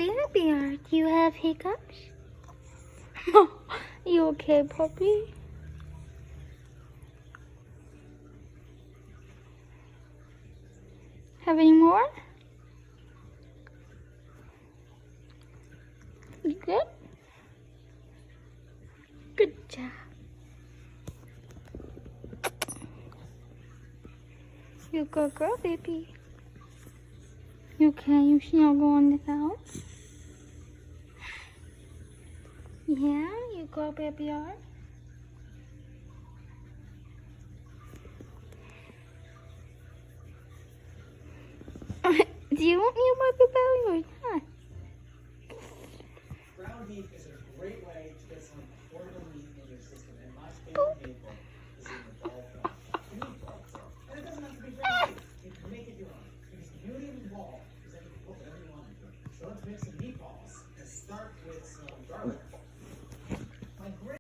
there, Bear. Do you have hiccups? You okay, puppy? Have any more? You good? Good job. You good girl, baby. You okay? You snuggle on the couch? Yeah, you go, baby. Art. Do you want me to wipe your belly or not? Ground beef is a great way to get some affordable meat in your system, and my favorite vehicle is in the ball form, the meatball form. And it doesn't have to be ground beef. You can make it your own. Because the beauty of the ball is that you can put whatever you want into it. So let's make some meatballs and start with some garlic.